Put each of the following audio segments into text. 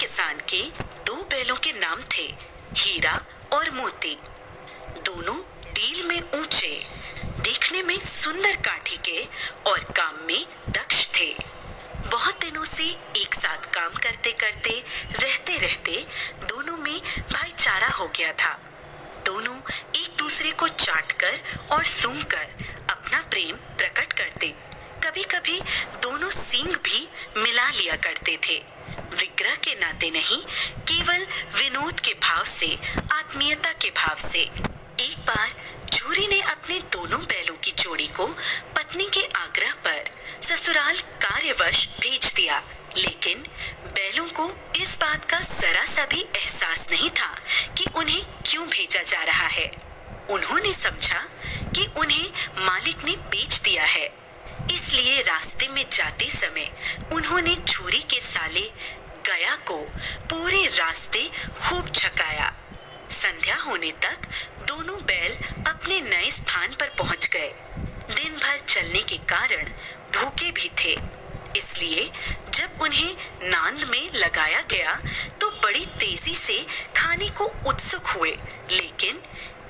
किसान के दो बैलों के नाम थे, हीरा और मोती। दोनों डील में ऊंचे, देखने में सुंदर काठी के और काम में दक्ष थे। बहुत दिनों से एक साथ काम करते करते रहते रहते दोनों में भाईचारा हो गया था। दोनों एक दूसरे को चाटकर और सूंघकर अपना प्रेम प्रकट करते। कभी कभी दोनों सींग भी मिला लिया करते थे, विग्रह के नाते नहीं, केवल विनोद के भाव से, आत्मीयता के भाव से। एक बार झूरी ने अपने दोनों बैलों की जोड़ी को पत्नी के आग्रह पर ससुराल कार्यवश भेज दिया, लेकिन बैलों को इस बात का जरा सा भी एहसास नहीं था कि उन्हें क्यों भेजा जा रहा है। उन्होंने समझा कि उन्हें मालिक ने बेच दिया है, इसलिए रास्ते में जाते समय उन्होंने झूरी के साले गया को पूरे रास्ते खूब झकाया। संध्या होने तक दोनों बैल अपने नए स्थान पर पहुंच गए। दिन भर चलने के कारण भूखे भी थे, इसलिए जब उन्हें नांद में लगाया गया तो बड़ी तेजी से खाने को उत्सुक हुए, लेकिन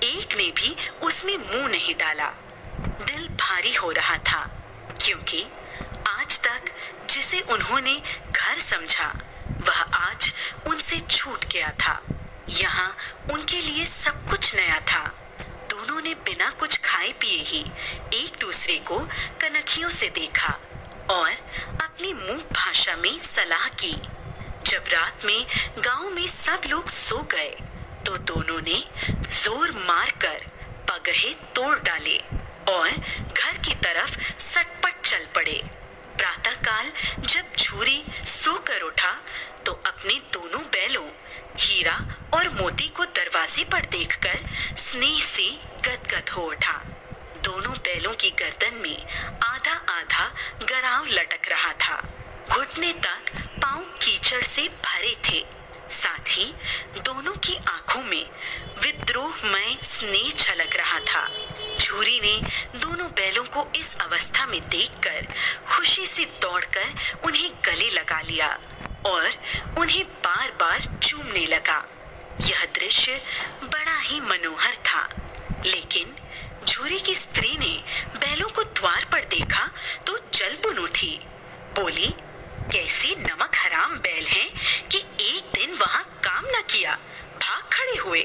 एक ने भी उसमें मुंह नहीं डाला। दिल भारी हो रहा था, क्योंकि आज तक जिसे उन्होंने घर समझा वह आज उनसे छूट गया था। यहाँ उनके लिए सब कुछ नया था। दोनों ने बिना कुछ खाए पिए ही एक दूसरे को कनखियों से देखा और अपनी मुंह भाषा में सलाह की। जब रात में गांव में सब लोग सो गए तो दोनों ने जोर मारकर पगहे तोड़ डाले और घर की तरफ सटपट चल पड़े। प्रातःकाल जब झूरी सोकर उठा तो अपने दोनों बैलों हीरा और मोती को दरवाजे पर देखकर स्नेह से गदगद हो उठा। दोनों बैलों की गर्दन में आधा आधा गराव लटक रहा था। घुटने तक पांव कीचड़ से भरे थे। साथ ही दोनों की आंखों में विद्रोहमय स्नेह झलक रहा था। झूरी ने दोनों बैलों को इस अवस्था में देखकर खुशी से दौड़कर उन्हें गले लगा लिया और उन्हें बार बार चूमने लगा। यह दृश्य बड़ा ही मनोहर था, लेकिन झूरी की स्त्री ने बैलों को द्वार पर देखा तो जल बुन उठी। बोली, कैसे नमक हराम बैल हैं कि एक दिन वहां काम न किया, भाग खड़े हुए।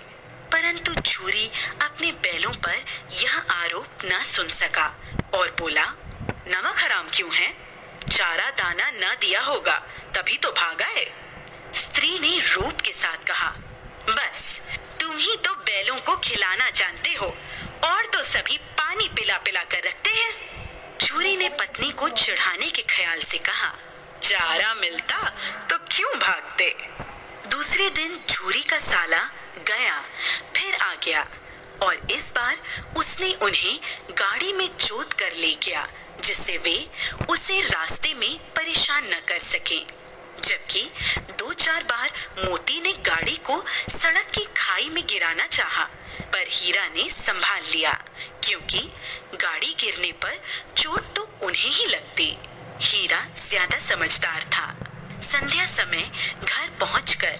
परंतु झूरी अपने बैलों पर यह आरोप न सुन सका और बोला, नमक हराम क्यों है? चारा दाना न दिया होगा तभी तो भाग आए। स्त्री ने रूप के साथ कहा, बस तुम ही तो बैलों को खिलाना जानते हो, और तो सभी पानी पिला पिला कर रखते हैं। झूरी ने पत्नी को चिढ़ाने के ख्याल से कहा, चारा मिलता तो क्यों भागते। दूसरे दिन झूरी का साला गया फिर आ गया और इस बार उसने उन्हें गाड़ी में जोत कर ले गया, जिससे वे उसे रास्ते में परेशान न कर सकें। जबकि 2-4 बार मोती ने गाड़ी को सड़क की खाई में गिराना चाहा, पर हीरा ने संभाल लिया, क्योंकि गाड़ी गिरने पर चोट तो उन्हें ही लगती। हीरा ज्यादा समझदार था। संध्या समय घर पहुंचकर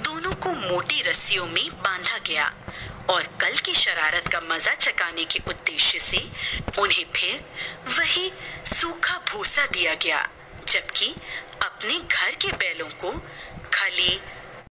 दोनों को मोटी रस्सियों में बांधा गया और कल की शरारत का मजा चकाने के उद्देश्य से उन्हें फिर वही सूखा भूसा दिया गया, जबकि अपने घर के बैलों को खली